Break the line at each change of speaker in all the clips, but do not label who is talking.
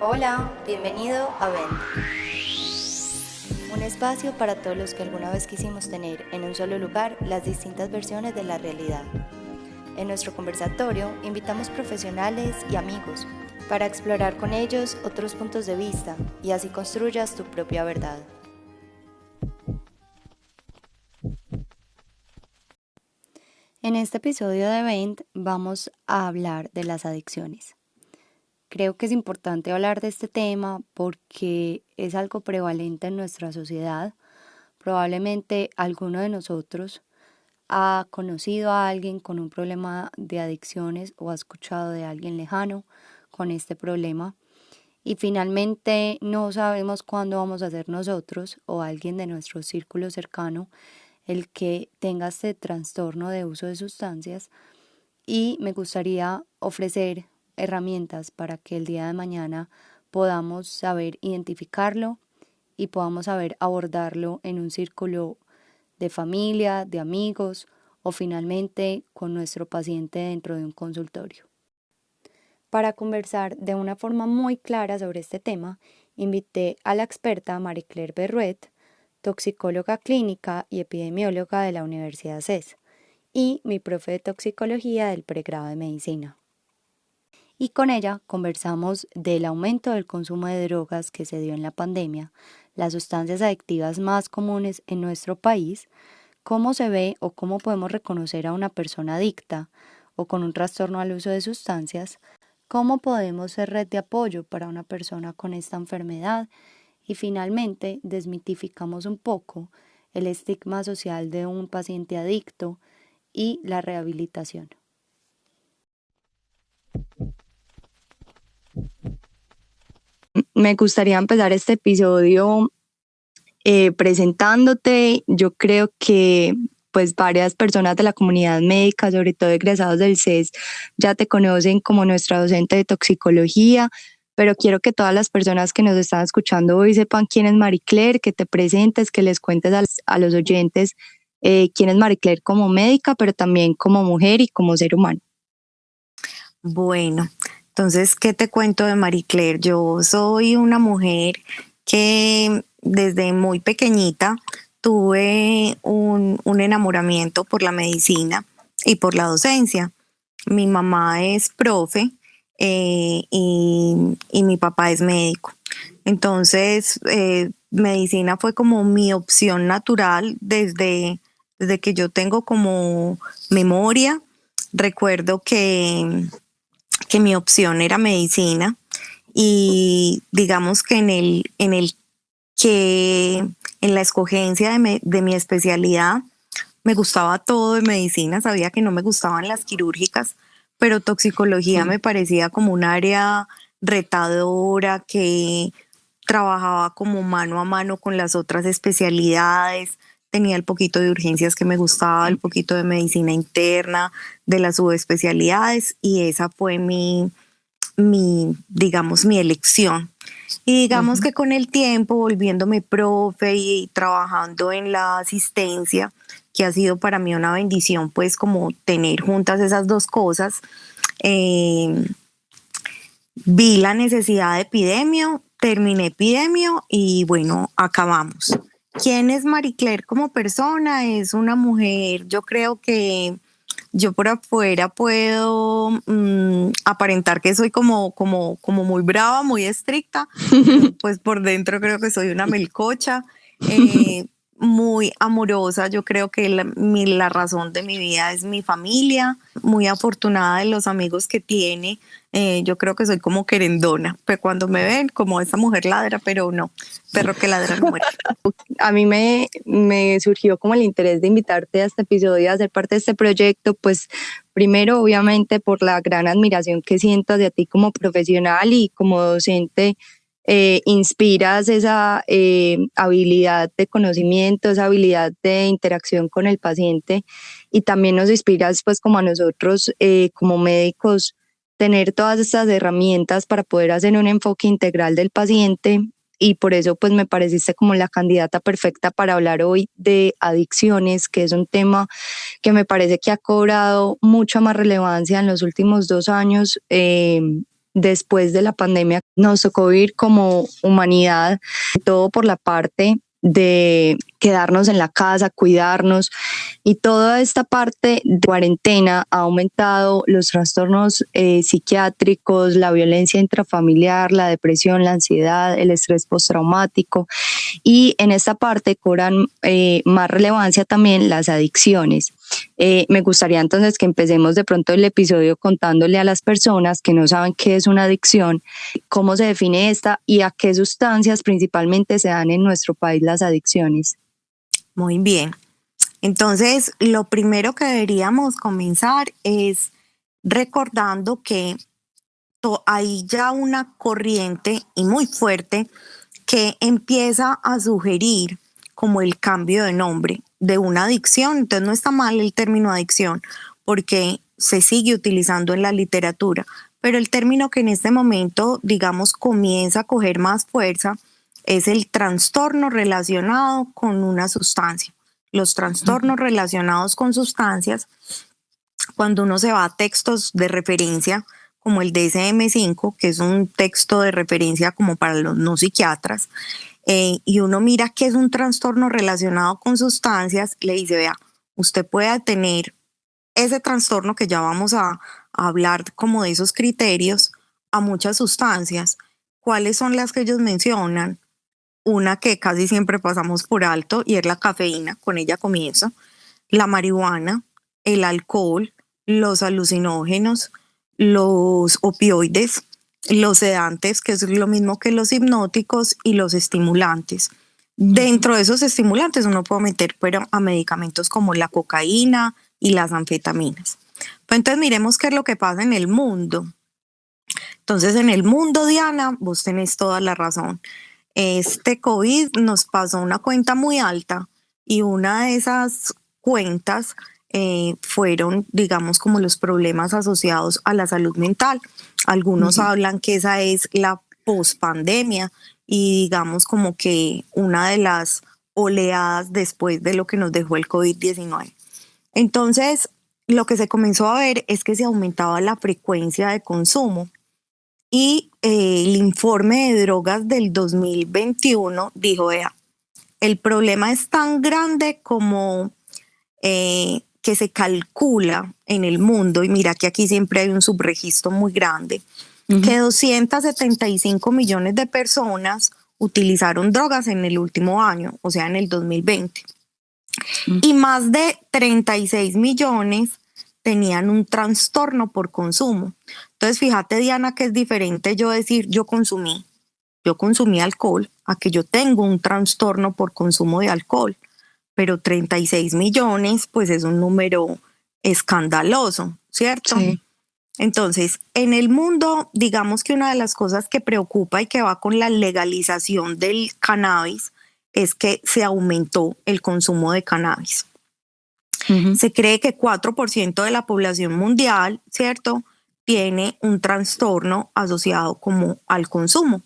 Hola, bienvenido a Vent, un espacio para todos los que alguna vez quisimos tener en un solo lugar las distintas versiones de la realidad. En nuestro conversatorio invitamos profesionales y amigos para explorar con ellos otros puntos de vista y así construyas tu propia verdad. En este episodio de Vent vamos a hablar de las adicciones. Creo que es importante hablar de este tema porque es algo prevalente en nuestra sociedad. Probablemente alguno de nosotros ha conocido a alguien con un problema de adicciones o ha escuchado de alguien lejano con este problema. Y finalmente no sabemos cuándo vamos a ser nosotros o alguien de nuestro círculo cercano el que tenga este trastorno de uso de sustancias. Y me gustaría ofrecer herramientas para que el día de mañana podamos saber identificarlo y podamos saber abordarlo en un círculo de familia, de amigos o finalmente con nuestro paciente dentro de un consultorio. Para conversar de una forma muy clara sobre este tema, invité a la experta Marie-Claire Berruet, toxicóloga clínica y epidemióloga de la Universidad CES, y mi profe de toxicología del pregrado de medicina. Y con ella conversamos del aumento del consumo de drogas que se dio en la pandemia, las sustancias adictivas más comunes en nuestro país, cómo se ve o cómo podemos reconocer a una persona adicta o con un trastorno al uso de sustancias, cómo podemos ser red de apoyo para una persona con esta enfermedad y finalmente desmitificamos un poco el estigma social de un paciente adicto y la rehabilitación. Me gustaría empezar este episodio presentándote. Yo creo que pues varias personas de la comunidad médica, sobre todo egresados del CES, ya te conocen como nuestra docente de toxicología, pero quiero que todas las personas que nos están escuchando hoy sepan quién es Marie-Claire, que te presentes, que les cuentes a los oyentes quién es Marie-Claire como médica, pero también como mujer y como ser humano.
Bueno, entonces, ¿qué te cuento de Marie Claire? Yo soy una mujer que desde muy pequeñita tuve un enamoramiento por la medicina y por la docencia. Mi mamá es profe y mi papá es médico. Entonces, medicina fue como mi opción natural desde que yo tengo como memoria. Recuerdo que mi opción era medicina y digamos que en la escogencia de mi especialidad me gustaba todo de medicina, sabía que no me gustaban las quirúrgicas, pero toxicología me parecía como un área retadora que trabajaba como mano a mano con las otras especialidades, tenía el poquito de urgencias que me gustaba, el poquito de medicina interna, de las subespecialidades, y esa fue digamos, mi elección. Y digamos que con el tiempo, volviéndome profe y trabajando en la asistencia, que ha sido para mí una bendición, pues como tener juntas esas dos cosas, vi la necesidad de epidemio, terminé epidemio y bueno, acabamos. ¿Quién es Marie Claire como persona? Es una mujer, yo creo que yo por afuera puedo aparentar que soy como muy brava, muy estricta, pues por dentro creo que soy una melcocha, muy amorosa. Yo creo que la razón de mi vida es mi familia, muy afortunada de los amigos que tiene. Yo creo que soy como querendona, pero cuando me ven como esa mujer ladra, pero no, perro que ladra no muere.
A mí me surgió como el interés de invitarte a este episodio, a ser parte de este proyecto, pues primero obviamente por la gran admiración que siento hacia ti como profesional y como docente. Inspiras esa habilidad de conocimiento, esa habilidad de interacción con el paciente, y también nos inspiras pues como a nosotros como médicos tener todas estas herramientas para poder hacer un enfoque integral del paciente. Y por eso pues me pareciste como la candidata perfecta para hablar hoy de adicciones, que es un tema que me parece que ha cobrado mucha más relevancia en los últimos 2 años, después de la pandemia nos tocó vivir como humanidad, todo por la parte de quedarnos en la casa, cuidarnos, y toda esta parte de cuarentena ha aumentado los trastornos psiquiátricos, la violencia intrafamiliar, la depresión, la ansiedad, el estrés postraumático, y en esta parte cobran más relevancia también las adicciones. Me gustaría entonces que empecemos de pronto el episodio contándole a las personas que no saben qué es una adicción, cómo se define esta y a qué sustancias principalmente se dan en nuestro país las adicciones.
Muy bien. Entonces, lo primero que deberíamos comenzar es recordando que hay ya una corriente y muy fuerte que empieza a sugerir como el cambio de nombre de una adicción. Entonces no está mal el término adicción porque se sigue utilizando en la literatura, pero el término que en este momento, digamos, comienza a coger más fuerza es el trastorno relacionado con una sustancia. Los trastornos relacionados con sustancias, cuando uno se va a textos de referencia como el DSM-5, que es un texto de referencia como para los no psiquiatras, y uno mira qué es un trastorno relacionado con sustancias, le dice, vea, usted puede tener ese trastorno que ya vamos a hablar como de esos criterios a muchas sustancias. ¿Cuáles son las que ellos mencionan? Una que casi siempre pasamos por alto y es la cafeína, con ella comienzo, la marihuana, el alcohol, los alucinógenos, los opioides, los sedantes, que es lo mismo que los hipnóticos, y los estimulantes. Dentro de esos estimulantes uno puede meter a medicamentos como la cocaína y las anfetaminas. Pues entonces miremos qué es lo que pasa en el mundo. Entonces en el mundo, Diana, vos tenés toda la razón. Este COVID nos pasó una cuenta muy alta y una de esas cuentas fueron, digamos, como los problemas asociados a la salud mental. Algunos hablan que esa es la pospandemia y digamos como que una de las oleadas después de lo que nos dejó el COVID-19. Entonces, lo que se comenzó a ver es que se aumentaba la frecuencia de consumo y el informe de drogas del 2021 dijo, vea, el problema es tan grande como que se calcula en el mundo, y mira que aquí siempre hay un subregistro muy grande, que 275 millones de personas utilizaron drogas en el último año, o sea, en el 2020. Y más de 36 millones tenían un trastorno por consumo. Entonces, fíjate, Diana, que es diferente yo decir yo consumí alcohol a que yo tengo un trastorno por consumo de alcohol. Pero 36 millones, pues es un número escandaloso, ¿cierto?
Sí.
Entonces, en el mundo, digamos que una de las cosas que preocupa y que va con la legalización del cannabis es que se aumentó el consumo de cannabis. Se cree que 4% de la población mundial, ¿cierto?, tiene un trastorno asociado como al consumo.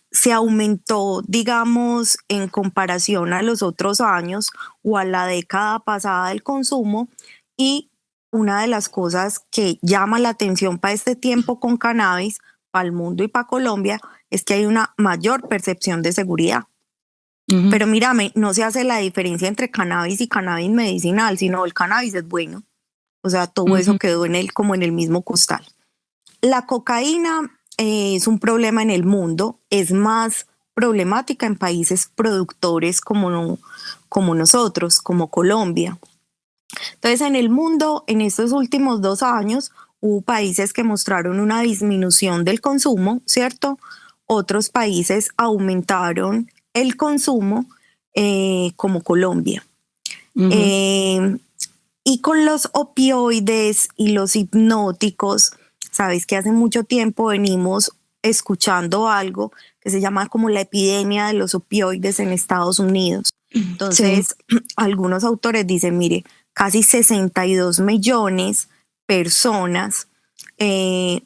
Se aumentó, digamos, en comparación a los otros años o a la década pasada del consumo, y una de las cosas que llama la atención para este tiempo con cannabis, para el mundo y para Colombia, es que hay una mayor percepción de seguridad. Pero mírame, no se hace la diferencia entre cannabis y cannabis medicinal, sino el cannabis es bueno. O sea, todo eso quedó como en el mismo costal. La cocaína es un problema en el mundo, es más problemática en países productores como nosotros, como Colombia. Entonces, en el mundo, en estos últimos 2 años, hubo países que mostraron una disminución del consumo, ¿cierto? Otros países aumentaron el consumo, como Colombia. Y con los opioides y los hipnóticos, sabes que hace mucho tiempo venimos escuchando algo que se llama como la epidemia de los opioides en Estados Unidos. Entonces, algunos autores dicen, mire, casi 62 millones personas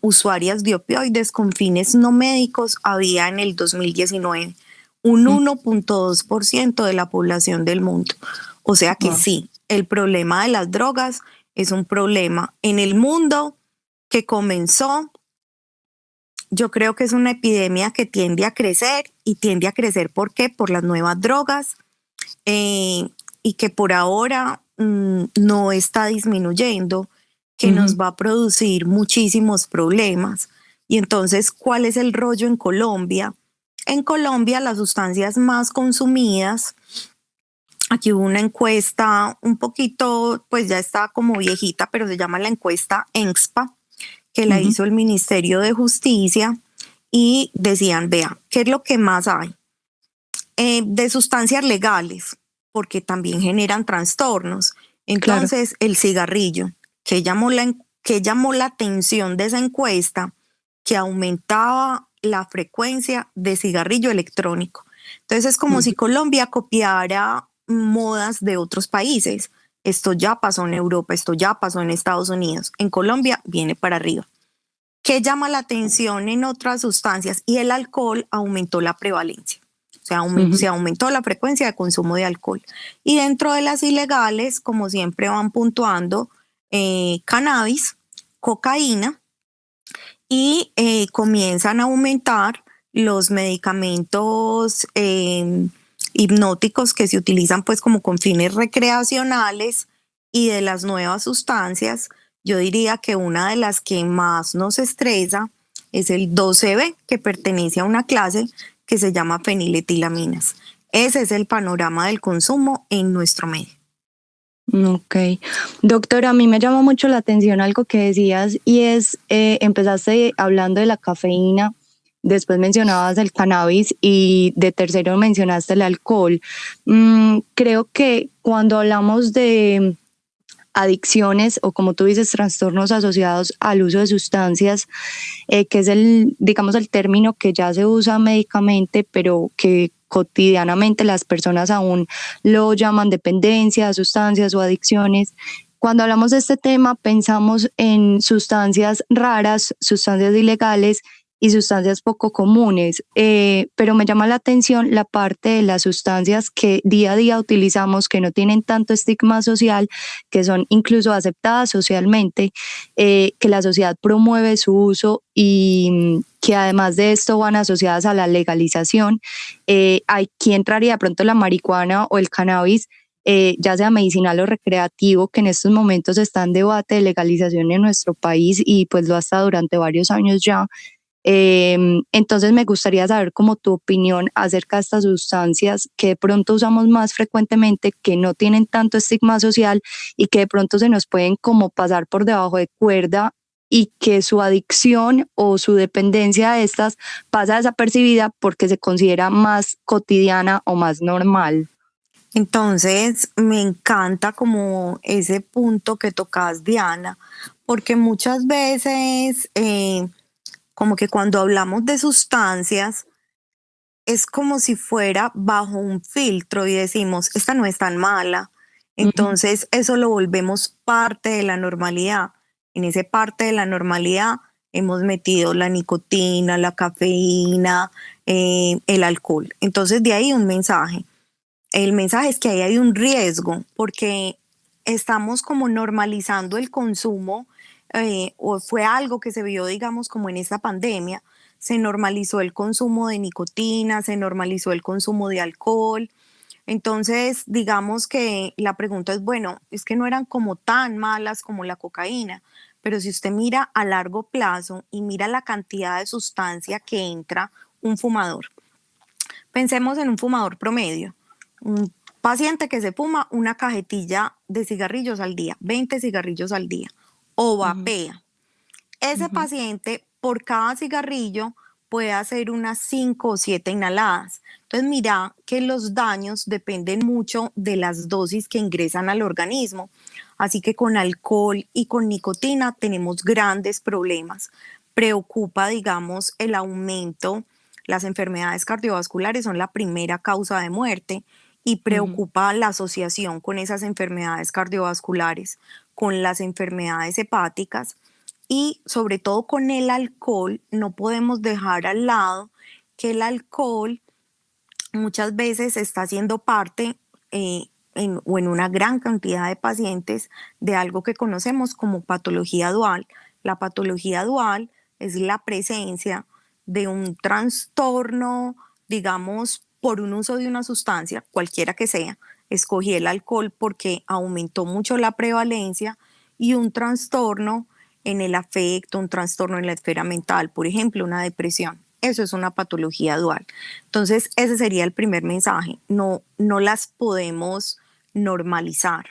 usuarias de opioides con fines no médicos había en el 2019, un 1.2% de la población del mundo. O sea que sí, el problema de las drogas es un problema en el mundo que comenzó Yo creo que es una epidemia que tiende a crecer y tiende a crecer ¿por qué? Por las nuevas drogas y que por ahora no está disminuyendo, que nos va a producir muchísimos problemas. Y entonces, ¿cuál es el rollo en Colombia? En Colombia, las sustancias más consumidas, aquí hubo una encuesta un poquito, pues ya está como viejita, pero se llama la encuesta ENSPA, que la hizo el Ministerio de Justicia y decían, vea, ¿qué es lo que más hay? De sustancias legales, porque también generan trastornos. Entonces, claro, el cigarrillo, que llamó la atención de esa encuesta, que aumentaba la frecuencia de cigarrillo electrónico. Entonces, es como si Colombia copiara modas de otros países. Esto ya pasó en Europa, esto ya pasó en Estados Unidos. En Colombia viene para arriba. ¿Qué llama la atención en otras sustancias? Y el alcohol aumentó la prevalencia. O sea, se aumentó la frecuencia de consumo de alcohol. Y dentro de las ilegales, como siempre van puntuando, cannabis, cocaína, y comienzan a aumentar los medicamentos hipnóticos que se utilizan pues como con fines recreacionales. Y de las nuevas sustancias, yo diría que una de las que más nos estresa es el 12B, que pertenece a una clase que se llama feniletilaminas. Ese es el panorama del consumo en nuestro medio.
Ok. Doctora, a mí me llamó mucho la atención algo que decías y es, empezaste hablando de la cafeína, después mencionabas el cannabis y de tercero mencionaste el alcohol. Creo que cuando hablamos de adicciones o como tú dices, trastornos asociados al uso de sustancias, que es digamos, el término que ya se usa médicamente, pero que cotidianamente las personas aún lo llaman dependencia, sustancias o adicciones. Cuando hablamos de este tema, pensamos en sustancias raras, sustancias ilegales y sustancias poco comunes, pero me llama la atención la parte de las sustancias que día a día utilizamos, que no tienen tanto estigma social, que son incluso aceptadas socialmente, que la sociedad promueve su uso y que además de esto van asociadas a la legalización. Aquí entraría de pronto la marihuana o el cannabis, ya sea medicinal o recreativo, que en estos momentos está en debate de legalización en nuestro país y pues lo ha estado durante varios años ya. Entonces me gustaría saber como tu opinión acerca de estas sustancias que de pronto usamos más frecuentemente, que no tienen tanto estigma social y que de pronto se nos pueden como pasar por debajo de cuerda y que su adicción o su dependencia de estas pasa desapercibida porque se considera más cotidiana o más normal.
Entonces, me encanta como ese punto que tocas, Diana, porque muchas veces como que cuando hablamos de sustancias, es como si fuera bajo un filtro y decimos, esta no es tan mala. Entonces, eso lo volvemos parte de la normalidad. En esa parte de la normalidad hemos metido la nicotina, la cafeína, el alcohol. Entonces, de ahí un mensaje. El mensaje es que ahí hay un riesgo porque estamos como normalizando el consumo, o fue algo que se vio, digamos, como en esta pandemia. Se normalizó el consumo de nicotina, se normalizó el consumo de alcohol. Entonces, digamos que la pregunta es, bueno, es que no eran como tan malas como la cocaína, pero si usted mira a largo plazo y mira la cantidad de sustancia que entra un fumador, pensemos en un fumador promedio, un paciente que se fuma una cajetilla de cigarrillos al día, 20 cigarrillos al día, o vapea. Ese paciente, por cada cigarrillo, puede hacer unas 5 o 7 inhaladas. Entonces, mira que los daños dependen mucho de las dosis que ingresan al organismo. Así que con alcohol y con nicotina tenemos grandes problemas. Preocupa, digamos, el aumento. Las enfermedades cardiovasculares son la primera causa de muerte y preocupa la asociación con esas enfermedades cardiovasculares, con las enfermedades hepáticas. Y sobre todo con el alcohol, no podemos dejar al lado que el alcohol muchas veces está siendo parte o en una gran cantidad de pacientes de algo que conocemos como patología dual. La patología dual es la presencia de un trastorno, digamos, por un uso de una sustancia, cualquiera que sea. Escogí el alcohol porque aumentó mucho la prevalencia, y un trastorno en el afecto, un trastorno en la esfera mental, por ejemplo, una depresión. Eso es una patología dual. Entonces, ese sería el primer mensaje. No las podemos normalizar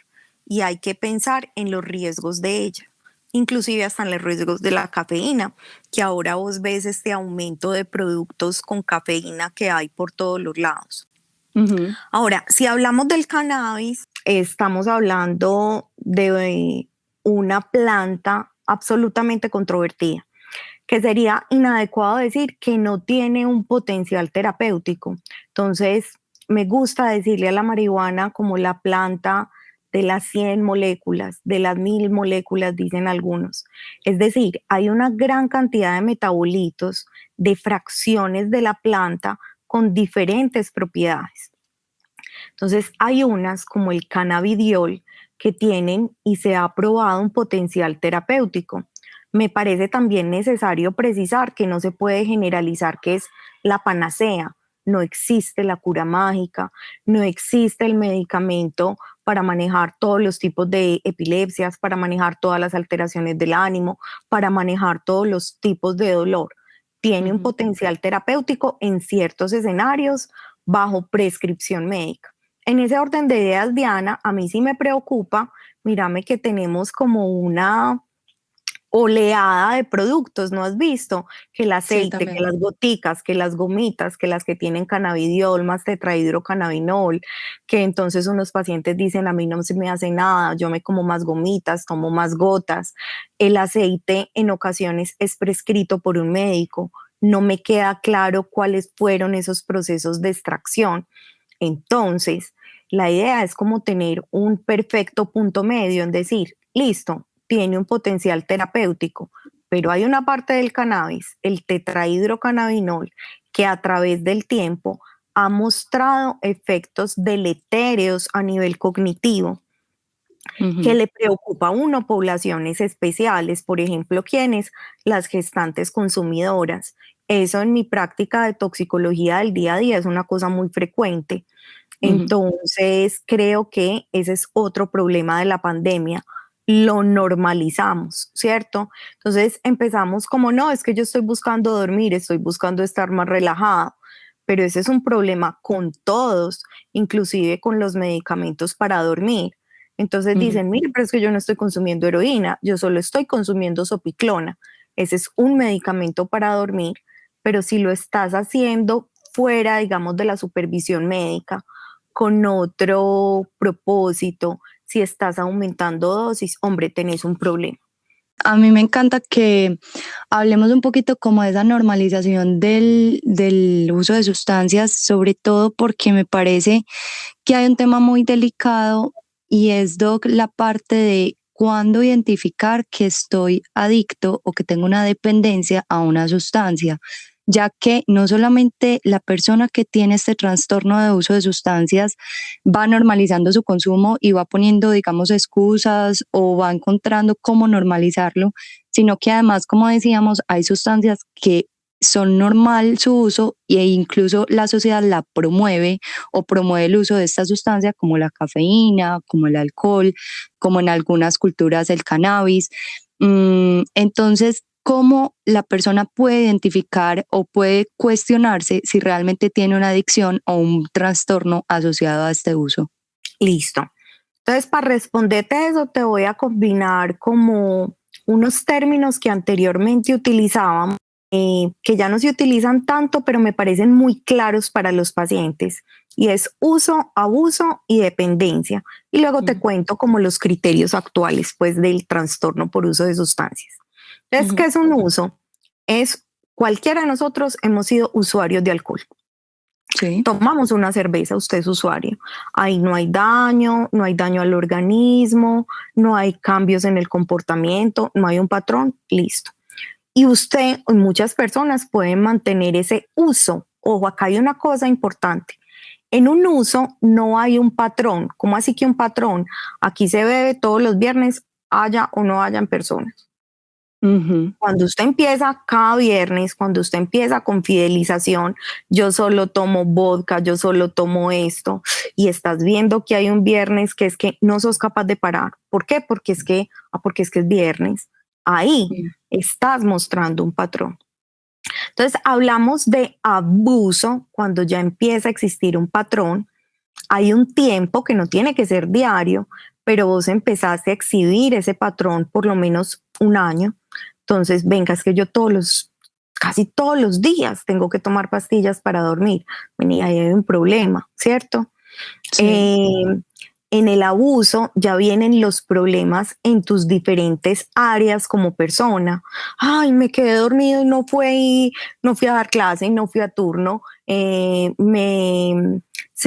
y hay que pensar en los riesgos de ella, inclusive hasta en los riesgos de la cafeína, que ahora vos ves este aumento de productos con cafeína que hay por todos los lados.
Ujú.
Ahora, si hablamos del cannabis, estamos hablando de una planta absolutamente controvertida, que sería inadecuado decir que no tiene un potencial terapéutico. Entonces, me gusta decirle a la marihuana como la planta de las 100 moléculas, de las 1000 moléculas, dicen algunos. Es decir, hay una gran cantidad de metabolitos, de fracciones de la planta con diferentes propiedades. Entonces, hay unas como el cannabidiol que tienen y se ha probado un potencial terapéutico. Me parece también necesario precisar que no se puede generalizar que es la panacea. No existe la cura mágica, no existe el medicamento para manejar todos los tipos de epilepsias, para manejar todas las alteraciones del ánimo, para manejar todos los tipos de dolor. Tiene un potencial terapéutico en ciertos escenarios bajo prescripción médica. En ese orden de ideas, Diana, a mí sí me preocupa, mírame que tenemos como una oleada de productos, ¿no has visto? Que el
Sí,
aceite, que
también.
las goticas, que las gomitas, que las que tienen cannabidiol más tetrahidrocannabinol, que entonces unos pacientes dicen, a mí no se me hace nada, yo me como más gomitas, tomo más gotas. El aceite en ocasiones es prescrito por un médico, no me queda claro cuáles fueron esos procesos de extracción. Entonces, la idea es como tener un perfecto punto medio, en decir, listo, tiene un potencial terapéutico, pero hay una parte del cannabis, el tetrahidrocannabinol, que a través del tiempo ha mostrado efectos deletéreos a nivel cognitivo, que
Ujú.
le preocupa a uno poblaciones especiales, por ejemplo, ¿quiénes? Las gestantes consumidoras. Eso en mi práctica de toxicología del día a día es una cosa muy frecuente.
Ujú.
Entonces, creo que ese es otro problema de la pandemia. Lo normalizamos, ¿cierto? Entonces empezamos como, no, es que yo estoy buscando dormir, estoy buscando estar más relajado, pero ese es un problema con todos, inclusive con los medicamentos para dormir. Entonces
Ujú.
dicen, mire, pero es que yo no estoy consumiendo heroína, yo solo estoy consumiendo sopiclona. Ese es un medicamento para dormir, pero si lo estás haciendo fuera, digamos, de la supervisión médica, con otro propósito, si estás aumentando dosis, hombre, tenés un problema.
A mí me encanta que hablemos un poquito como de esa normalización del uso de sustancias, sobre todo porque me parece que hay un tema muy delicado y es, Doc, la parte de cuándo identificar que estoy adicto o que tengo una dependencia a una sustancia, ya que no solamente la persona que tiene este trastorno de uso de sustancias va normalizando su consumo y va poniendo, digamos, excusas o va encontrando cómo normalizarlo, sino que además, como decíamos, hay sustancias que son normal su uso e incluso la sociedad la promueve o promueve el uso de esta sustancia como la cafeína, como el alcohol, como en algunas culturas el cannabis. Entonces, ¿cómo la persona puede identificar o puede cuestionarse si realmente tiene una adicción o un trastorno asociado a este uso?
Listo. Entonces, para responderte eso, te voy a combinar como unos términos que anteriormente utilizábamos, que ya no se utilizan tanto, pero me parecen muy claros para los pacientes. Y es uso, abuso y dependencia. Y luego te
Ujú.
cuento como los criterios actuales, pues, del trastorno por uso de sustancias. Entonces, ¿qué
Ujú.
es un uso? Es cualquiera de nosotros hemos sido usuarios de alcohol.
Sí.
Tomamos una cerveza, usted es usuario. Ahí no hay daño, no hay daño al organismo, no hay cambios en el comportamiento, no hay un patrón, listo. Y usted y muchas personas pueden mantener ese uso. Ojo, acá hay una cosa importante. En un uso no hay un patrón. ¿Cómo así que un patrón? Aquí se bebe todos los viernes, haya o no hayan personas. Cuando usted empieza cada viernes, cuando usted empieza con fidelización, yo solo tomo vodka, yo solo tomo esto, y estás viendo que hay un viernes que es que no sos capaz de parar. ¿Por qué? Porque es que es viernes. Ahí estás mostrando un patrón. Entonces, hablamos de abuso cuando ya empieza a existir un patrón. Hay un tiempo que no tiene que ser diario, pero vos empezaste a exhibir ese patrón por lo menos un año. Entonces, venga, es que yo casi todos los días tengo que tomar pastillas para dormir. Bueno, y ahí hay un problema, ¿cierto? Sí. En el abuso ya vienen los problemas en tus diferentes áreas como persona. Ay, me quedé dormido y no fui a dar clase, no fui a turno, se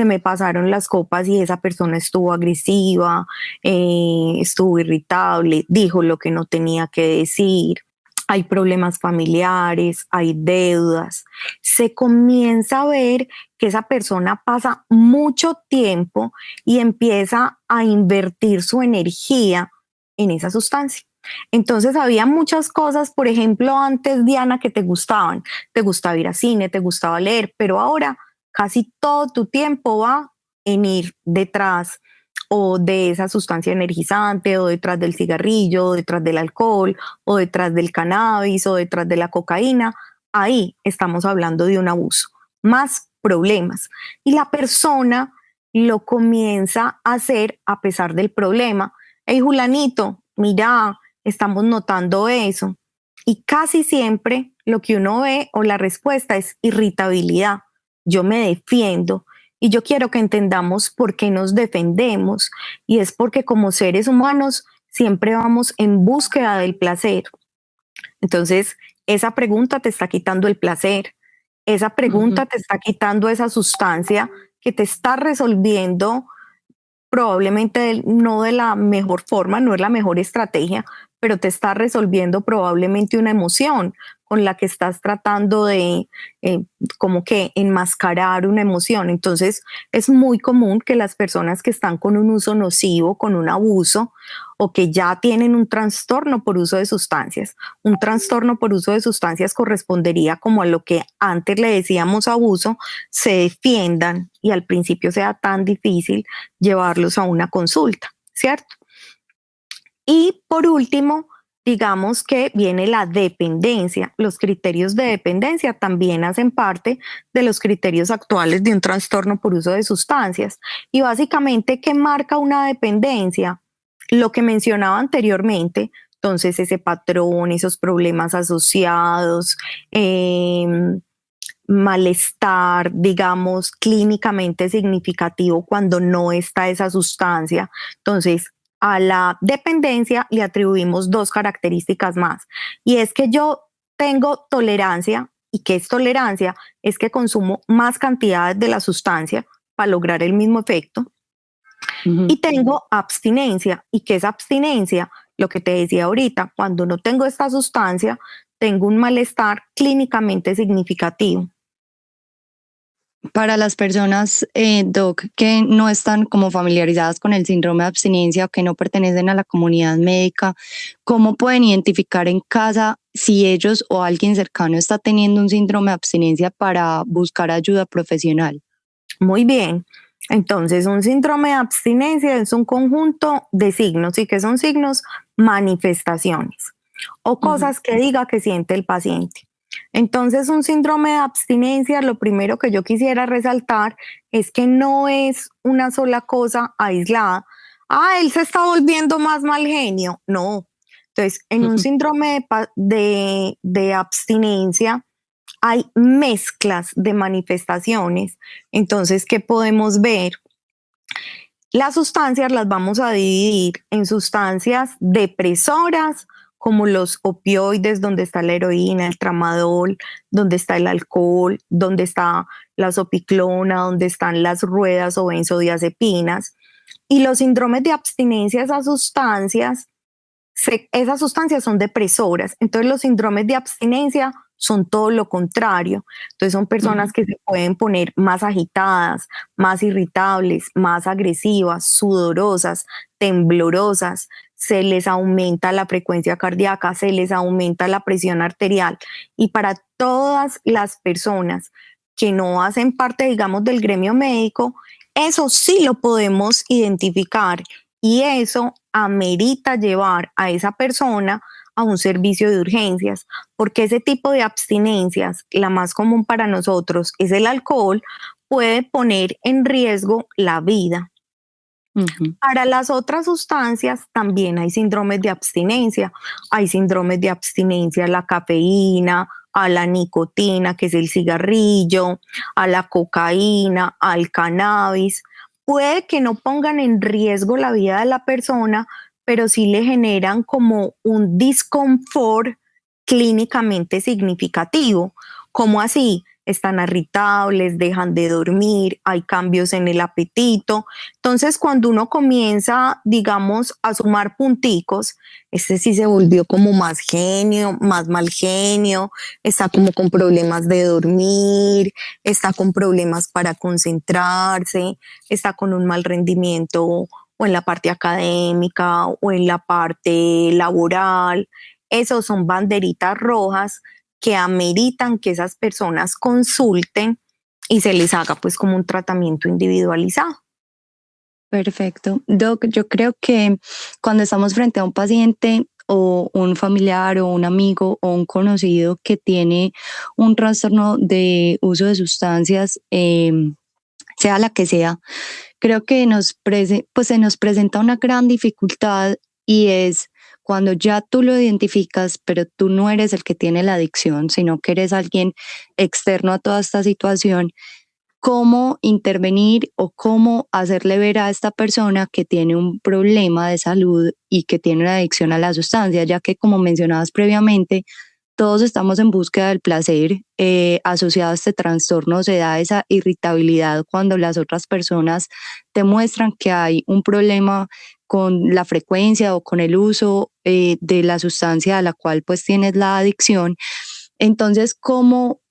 me pasaron las copas y esa persona estuvo agresiva, estuvo irritable, dijo lo que no tenía que decir. Hay problemas familiares, hay deudas. Se comienza a ver que esa persona pasa mucho tiempo y empieza a invertir su energía en esa sustancia. Entonces había muchas cosas, por ejemplo, antes, Diana, que te gustaban. Te gustaba ir a cine, te gustaba leer, pero ahora casi todo tu tiempo va en ir detrás o de esa sustancia energizante, o detrás del cigarrillo, o detrás del alcohol, o detrás del cannabis, o detrás de la cocaína. Ahí estamos hablando de un abuso. Más problemas. Y la persona lo comienza a hacer a pesar del problema. Hey, Julanito, mira, estamos notando eso. Y casi siempre lo que uno ve o la respuesta es irritabilidad. Yo me defiendo. Y yo quiero que entendamos por qué nos defendemos, y es porque como seres humanos siempre vamos en búsqueda del placer. Entonces, esa pregunta te está quitando el placer, esa pregunta te está quitando esa sustancia que te está resolviendo probablemente no de la mejor forma, no es la mejor estrategia, pero te está resolviendo probablemente una emoción con la que estás tratando de como que enmascarar una emoción. Entonces es muy común que las personas que están con un uso nocivo, con un abuso, o que ya tienen un trastorno por uso de sustancias. Un trastorno por uso de sustancias correspondería como a lo que antes le decíamos abuso, se defiendan y al principio sea tan difícil llevarlos a una consulta, ¿cierto? Y por último, digamos que viene la dependencia. Los criterios de dependencia también hacen parte de los criterios actuales de un trastorno por uso de sustancias. Y básicamente, ¿qué marca una dependencia? Lo que mencionaba anteriormente, entonces ese patrón, esos problemas asociados, malestar, digamos, clínicamente significativo cuando no está esa sustancia. Entonces, a la dependencia le atribuimos dos características más, y es que yo tengo tolerancia. ¿Y qué es tolerancia? Es que consumo más cantidades de la sustancia para lograr el mismo efecto. Y tengo abstinencia. ¿Y qué es abstinencia? Lo que te decía ahorita, cuando no tengo esta sustancia, tengo un malestar clínicamente significativo.
Para las personas, Doc, que no están como familiarizadas con el síndrome de abstinencia o que no pertenecen a la comunidad médica, ¿cómo pueden identificar en casa si ellos o alguien cercano está teniendo un síndrome de abstinencia para buscar ayuda profesional?
Muy bien. Entonces, un síndrome de abstinencia es un conjunto de signos. ¿Y qué son signos? Manifestaciones o cosas que diga que siente el paciente. Entonces, un síndrome de abstinencia, lo primero que yo quisiera resaltar es que no es una sola cosa aislada. Él se está volviendo más mal genio. No. Entonces, en un síndrome de abstinencia hay mezclas de manifestaciones. Entonces, ¿qué podemos ver? Las sustancias las vamos a dividir en sustancias depresoras, como los opioides, donde está la heroína, el tramadol, donde está el alcohol, donde está la zopiclona, donde están las ruedas o benzodiazepinas. Y los síndromes de abstinencia, esas sustancias son depresoras. Entonces los síndromes de abstinencia son todo lo contrario. Entonces son personas que se pueden poner más agitadas, más irritables, más agresivas, sudorosas, temblorosas, se les aumenta la frecuencia cardíaca, se les aumenta la presión arterial. Y para todas las personas que no hacen parte, digamos, del gremio médico, eso sí lo podemos identificar y eso amerita llevar a esa persona a un servicio de urgencias, porque ese tipo de abstinencias, la más común para nosotros es el alcohol, puede poner en riesgo la vida. Para las otras sustancias también hay síndromes de abstinencia. Hay síndromes de abstinencia a la cafeína, a la nicotina, que es el cigarrillo, a la cocaína, al cannabis. Puede que no pongan en riesgo la vida de la persona, pero sí le generan como un disconfort clínicamente significativo. ¿Cómo así? Están irritables, dejan de dormir, hay cambios en el apetito. Entonces, cuando uno comienza, digamos, a sumar punticos, este sí se volvió como más genio, más mal genio, está como con problemas de dormir, está con problemas para concentrarse, está con un mal rendimiento o en la parte académica o en la parte laboral. Esos son banderitas rojas que ameritan que esas personas consulten y se les haga pues como un tratamiento individualizado.
Perfecto. Doc, yo creo que cuando estamos frente a un paciente o un familiar o un amigo o un conocido que tiene un trastorno de uso de sustancias, sea la que sea, creo que pues se nos presenta una gran dificultad y es cuando ya tú lo identificas, pero tú no eres el que tiene la adicción, sino que eres alguien externo a toda esta situación, cómo intervenir o cómo hacerle ver a esta persona que tiene un problema de salud y que tiene una adicción a la sustancia, ya que como mencionabas previamente, todos estamos en búsqueda del placer. Asociado a este trastorno se da esa irritabilidad cuando las otras personas te muestran que hay un problema con la frecuencia o con el uso de la sustancia a la cual pues tienes la adicción. Entonces, ¿cómo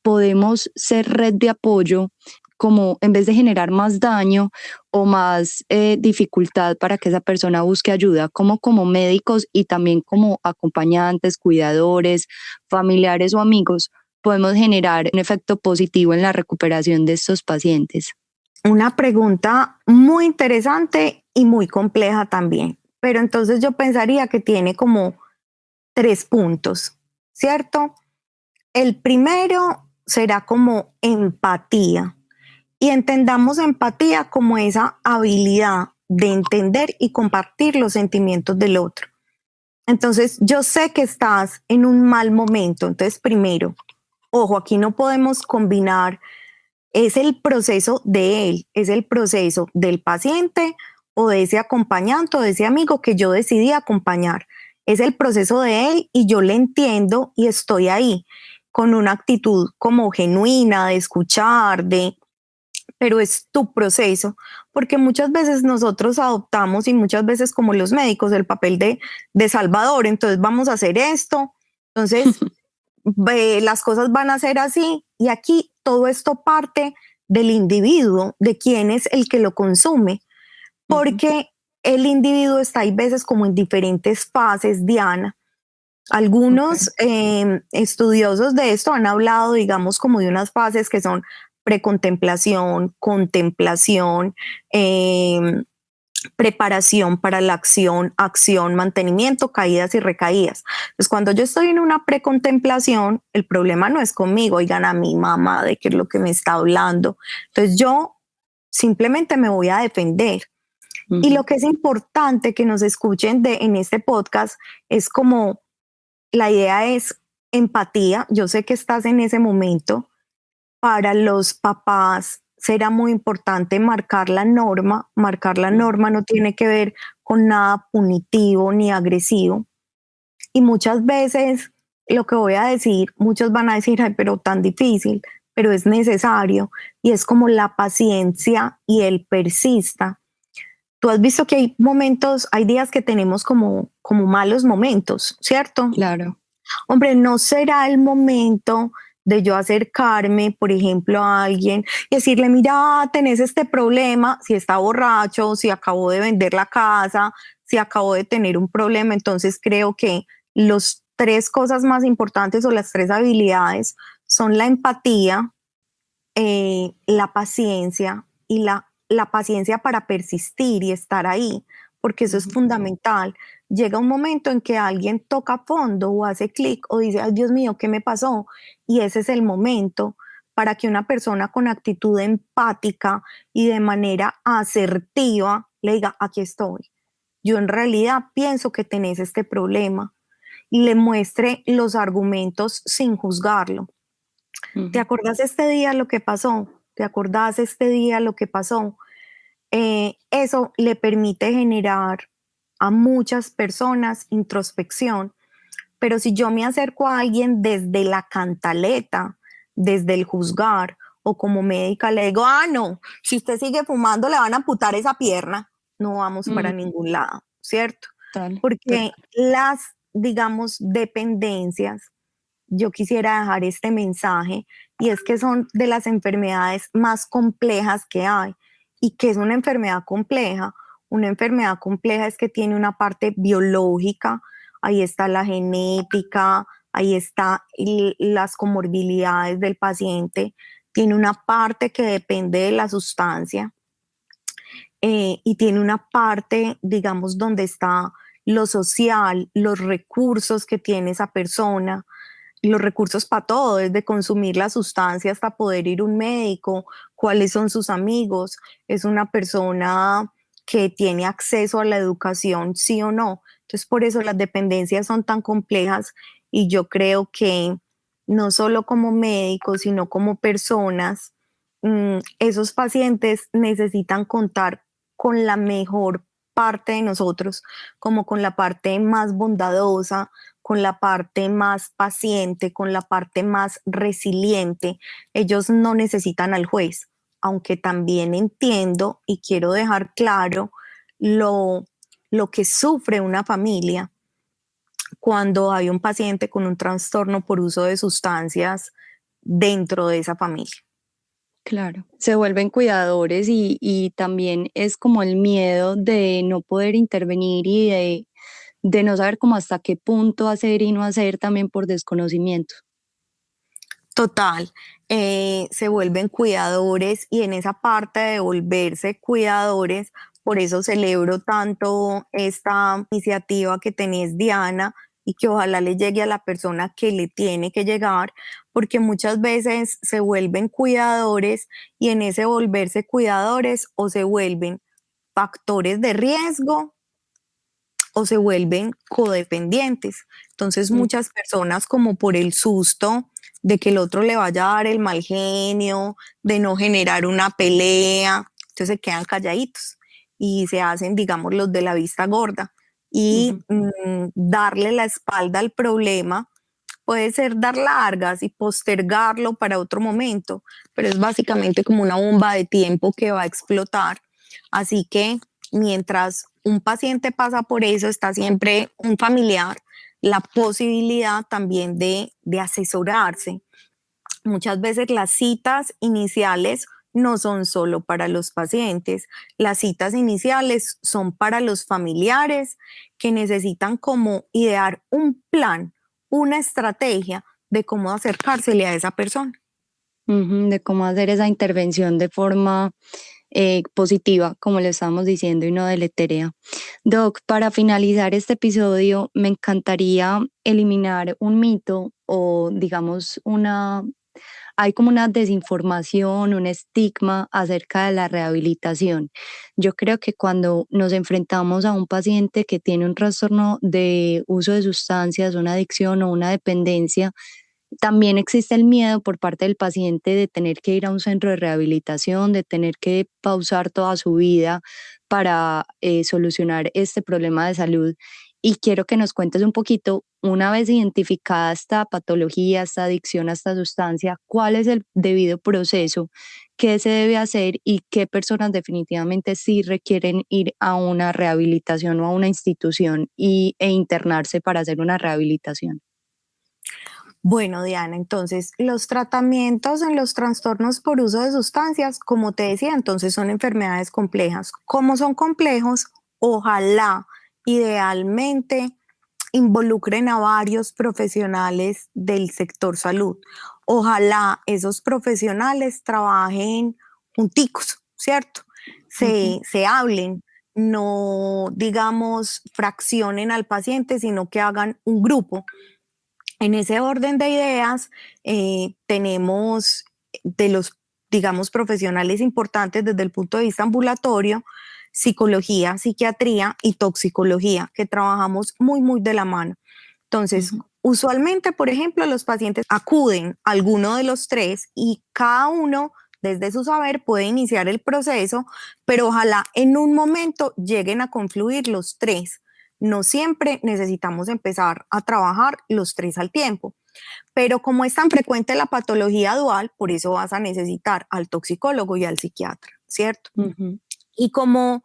podemos ser red de apoyo, como en vez de generar más daño o más dificultad para que esa persona busque ayuda, como médicos y también como acompañantes, cuidadores, familiares o amigos, podemos generar un efecto positivo en la recuperación de estos pacientes?
Una pregunta muy interesante y muy compleja también, pero entonces yo pensaría que tiene como 3 puntos, ¿cierto? El primero será como empatía. Y entendamos empatía como esa habilidad de entender y compartir los sentimientos del otro. Entonces, yo sé que estás en un mal momento. Entonces, primero, ojo, aquí no podemos combinar, es el proceso de él, es el proceso del paciente o de ese acompañante o de ese amigo que yo decidí acompañar. Es el proceso de él y yo le entiendo y estoy ahí con una actitud como genuina de escuchar, pero es tu proceso, porque muchas veces nosotros adoptamos y muchas veces como los médicos el papel de salvador, entonces vamos a hacer esto, entonces las cosas van a ser así y aquí todo esto parte del individuo, de quién es el que lo consume, porque el individuo está hay veces como en diferentes fases, Diana. Algunos estudiosos de esto han hablado, digamos, como de unas fases que son precontemplación, contemplación, preparación para la acción, acción, mantenimiento, caídas y recaídas. Pues cuando yo estoy en una precontemplación, el problema no es conmigo, oigan a mi mamá de qué es lo que me está hablando. Entonces yo simplemente me voy a defender. Y lo que es importante que nos escuchen en este podcast es como la idea es empatía. Yo sé que estás en ese momento. Para los papás será muy importante marcar la norma. Marcar la norma no tiene que ver con nada punitivo ni agresivo. Y muchas veces lo que voy a decir, muchos van a decir, ay, pero tan difícil, pero es necesario. Y es como la paciencia y el persista. Tú has visto que hay momentos, hay días que tenemos como malos momentos, ¿cierto?
Claro.
Hombre, ¿no será el momento de yo acercarme, por ejemplo, a alguien y decirle, mira, tenés este problema, si está borracho, si acabó de vender la casa, si acabó de tener un problema? Entonces creo que los tres cosas más importantes o las tres habilidades son la empatía, la paciencia y la paciencia para persistir y estar ahí, porque eso es
Ujú.
fundamental. Llega un momento en que alguien toca fondo o hace clic o dice, ay Dios mío, ¿qué me pasó? Y ese es el momento para que una persona con actitud empática y de manera asertiva le diga, aquí estoy. Yo en realidad pienso que tenés este problema y le muestre los argumentos sin juzgarlo. ¿Te
Ujú.
acordás este día lo que pasó? ¿Te acordás este día lo que pasó? Eso le permite generar a muchas personas introspección, pero si yo me acerco a alguien desde la cantaleta, desde el juzgar, o como médica le digo, ah, no, si usted sigue fumando le van a amputar esa pierna, no vamos para
Mm,
ningún lado, ¿cierto?
total,
Porque
total.
las, digamos, dependencias, yo quisiera dejar este mensaje, y es que son de las enfermedades más complejas que hay. ¿Y qué es una enfermedad compleja? Una enfermedad compleja es que tiene una parte biológica, ahí está la genética, ahí está las comorbilidades del paciente, tiene una parte que depende de la sustancia, y tiene una parte, digamos, donde está lo social, los recursos que tiene esa persona, los recursos para todo, desde consumir la sustancia hasta poder ir a un médico, cuáles son sus amigos, es una persona que tiene acceso a la educación, sí o no. Entonces, por eso las dependencias son tan complejas, y yo creo que no solo como médicos, sino como personas, esos pacientes necesitan contar con la mejor parte de nosotros, como con la parte más bondadosa, con la parte más paciente, con la parte más resiliente. Ellos no necesitan al juez, aunque también entiendo y quiero dejar claro lo, lo que sufre una familia cuando hay un paciente con un trastorno por uso de sustancias dentro de esa familia.
Claro, se vuelven cuidadores y también es como el miedo de no poder intervenir y de no saber cómo hasta qué punto hacer y no hacer también por desconocimiento.
Total, se vuelven cuidadores, y en esa parte de volverse cuidadores, por eso celebro tanto esta iniciativa que tenés, Diana, y que ojalá le llegue a la persona que le tiene que llegar, porque muchas veces se vuelven cuidadores, y en ese volverse cuidadores o se vuelven factores de riesgo o se vuelven codependientes. Entonces
Mm,
muchas personas, como por el susto de que el otro le vaya a dar el mal genio, de no generar una pelea, entonces se quedan calladitos y se hacen, digamos, los de la vista gorda. Y
ujú.
darle la espalda al problema puede ser dar largas y postergarlo para otro momento, pero es básicamente como una bomba de tiempo que va a explotar. Así que mientras un paciente pasa por eso, está siempre un familiar, la posibilidad también de asesorarse. Muchas veces las citas iniciales no son solo para los pacientes, las citas iniciales son para los familiares que necesitan como idear un plan, una estrategia de cómo acercársele a esa persona.
Ujú, de cómo hacer esa intervención de forma positiva, como le estábamos diciendo, y no deletérea. Doc, para finalizar este episodio, me encantaría eliminar un mito o, digamos, hay como una desinformación, un estigma acerca de la rehabilitación. Yo creo que cuando nos enfrentamos a un paciente que tiene un trastorno de uso de sustancias, una adicción o una dependencia, también existe el miedo por parte del paciente de tener que ir a un centro de rehabilitación, de tener que pausar toda su vida para solucionar este problema de salud. Y quiero que nos cuentes un poquito, una vez identificada esta patología, esta adicción a esta sustancia, cuál es el debido proceso, qué se debe hacer y qué personas definitivamente sí requieren ir a una rehabilitación o a una institución e internarse para hacer una rehabilitación.
Bueno, Diana, entonces los tratamientos en los trastornos por uso de sustancias, como te decía, entonces son enfermedades complejas. Como son complejos, ojalá, idealmente, involucren a varios profesionales del sector salud. Ojalá esos profesionales trabajen junticos, ¿cierto?
Ujú.
Se hablen, no, digamos, fraccionen al paciente, sino que hagan un grupo. En ese orden de ideas, tenemos de los, digamos, profesionales importantes desde el punto de vista ambulatorio, psicología, psiquiatría y toxicología, que trabajamos muy, muy de la mano. Entonces,
Ujú.
usualmente, por ejemplo, los pacientes acuden a alguno de los tres y cada uno, desde su saber, puede iniciar el proceso, pero ojalá en un momento lleguen a confluir los tres. No siempre necesitamos empezar a trabajar los tres al tiempo, pero como es tan frecuente la patología dual, por eso vas a necesitar al toxicólogo y al psiquiatra, ¿cierto?
Ujú.
Y como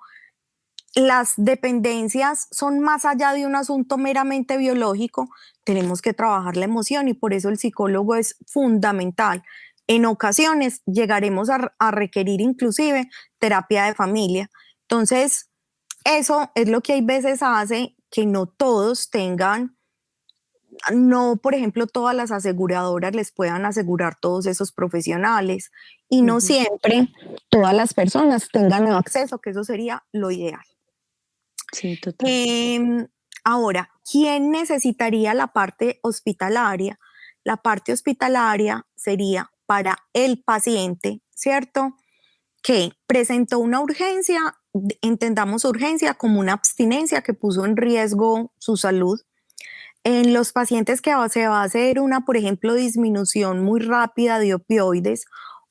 las dependencias son más allá de un asunto meramente biológico, tenemos que trabajar la emoción y por eso el psicólogo es fundamental. En ocasiones llegaremos a requerir inclusive terapia de familia. Entonces, eso es lo que hay veces hace que no todos tengan, no, por ejemplo, todas las aseguradoras les puedan asegurar todos esos profesionales y no
Ujú.
siempre todas las personas tengan acceso, que eso sería lo ideal.
Sí, total.
Em, Ahora, ¿quién necesitaría la parte hospitalaria? La parte hospitalaria sería para el paciente, ¿cierto? Que presentó una urgencia, entendamos urgencia como una abstinencia que puso en riesgo su salud. En los pacientes que se va a hacer una, por ejemplo, disminución muy rápida de opioides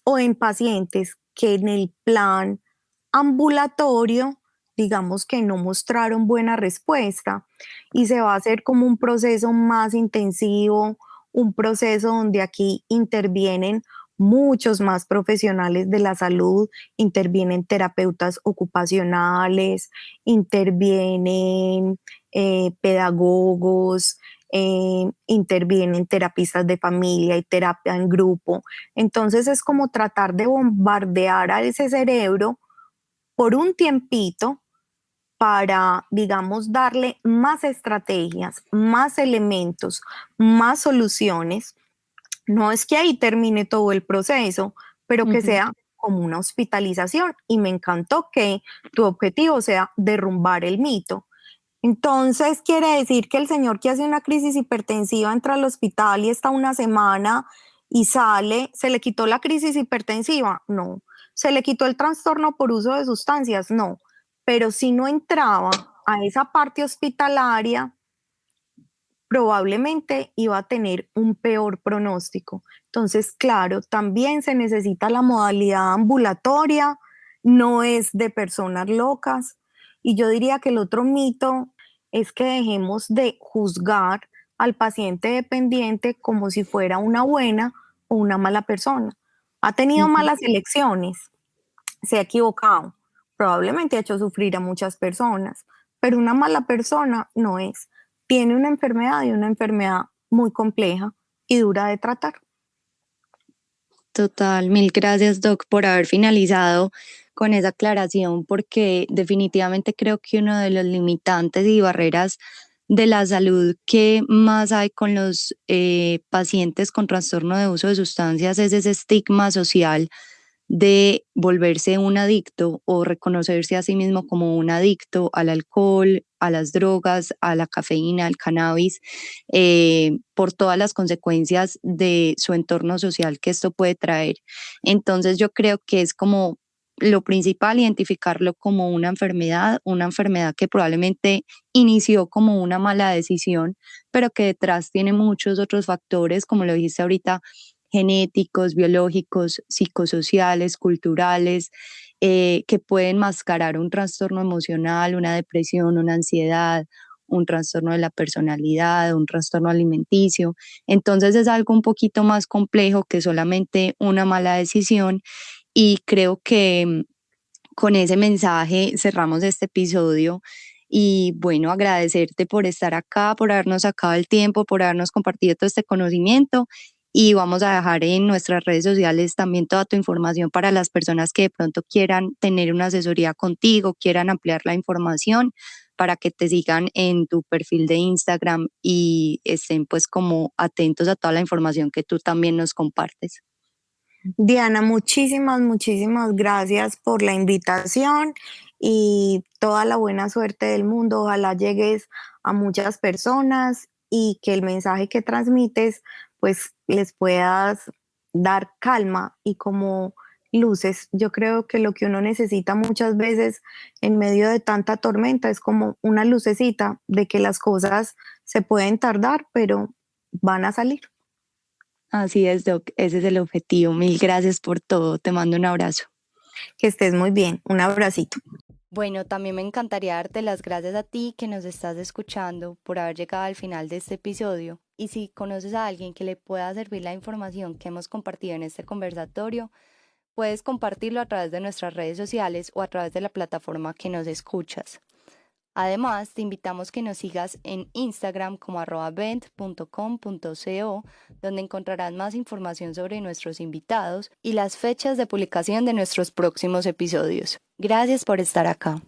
o en pacientes que en el plan ambulatorio, digamos que no mostraron buena respuesta y se va a hacer como un proceso más intensivo, un proceso donde aquí intervienen muchos más profesionales de la salud, intervienen terapeutas ocupacionales, intervienen pedagogos, intervienen terapistas de familia y terapia en grupo. Entonces es como tratar de bombardear a ese cerebro por un tiempito para, digamos, darle más estrategias, más elementos, más soluciones. No es que ahí termine todo el proceso, pero que
Ujú.
sea como una hospitalización. Y me encantó que tu objetivo sea derrumbar el mito. Entonces, quiere decir que el señor que hace una crisis hipertensiva entra al hospital y está una semana y sale, ¿se le quitó la crisis hipertensiva? No. ¿Se le quitó el trastorno por uso de sustancias? No. Pero si no entraba a esa parte hospitalaria, probablemente iba a tener un peor pronóstico. Entonces, claro, también se necesita la modalidad ambulatoria, no es de personas locas. Y yo diría que el otro mito es que dejemos de juzgar al paciente dependiente como si fuera una buena o una mala persona. Ha tenido
Ujú.
malas elecciones, se ha equivocado, probablemente ha hecho sufrir a muchas personas, pero una mala persona no es. Tiene una enfermedad y una enfermedad muy compleja y dura de tratar.
Total, mil gracias, Doc, por haber finalizado con esa aclaración, porque definitivamente creo que uno de los limitantes y barreras de la salud que más hay con los pacientes con trastorno de uso de sustancias es ese estigma social de volverse un adicto o reconocerse a sí mismo como un adicto al alcohol, a las drogas, a la cafeína, al cannabis, por todas las consecuencias de su entorno social que esto puede traer. Entonces yo creo que es como lo principal, identificarlo como una enfermedad que probablemente inició como una mala decisión, pero que detrás tiene muchos otros factores, como lo dijiste ahorita, genéticos, biológicos, psicosociales, culturales, que pueden mascarar un trastorno emocional, una depresión, una ansiedad, un trastorno de la personalidad, un trastorno alimenticio. Entonces es algo un poquito más complejo que solamente una mala decisión y creo que con ese mensaje cerramos este episodio
Y bueno, agradecerte por estar acá, por habernos sacado el tiempo, por habernos compartido todo este conocimiento. Y vamos a dejar en nuestras redes sociales también toda tu información para las personas que de pronto quieran tener una asesoría contigo, quieran ampliar la información, para que te sigan en tu perfil de Instagram y estén pues como atentos a toda la información que tú también nos compartes.
Diana, muchísimas gracias por la invitación y toda la buena suerte del mundo. Ojalá llegues a muchas personas y que el mensaje que transmites pues les puedas dar calma y como luces. Yo creo que lo que uno necesita muchas veces en medio de tanta tormenta es como una lucecita de que las cosas se pueden tardar, pero van a salir.
Así es, Doc, ese es el objetivo. Mil gracias por todo. Te mando un abrazo.
Que estés muy bien. Un abracito.
Bueno, también me encantaría darte las gracias a ti que nos estás escuchando por haber llegado al final de este episodio. Y si conoces a alguien que le pueda servir la información que hemos compartido en este conversatorio, puedes compartirlo a través de nuestras redes sociales o a través de la plataforma que nos escuchas. Además, te invitamos que nos sigas en Instagram como @vent.com.co, donde encontrarás más información sobre nuestros invitados y las fechas de publicación de nuestros próximos episodios. Gracias por estar acá.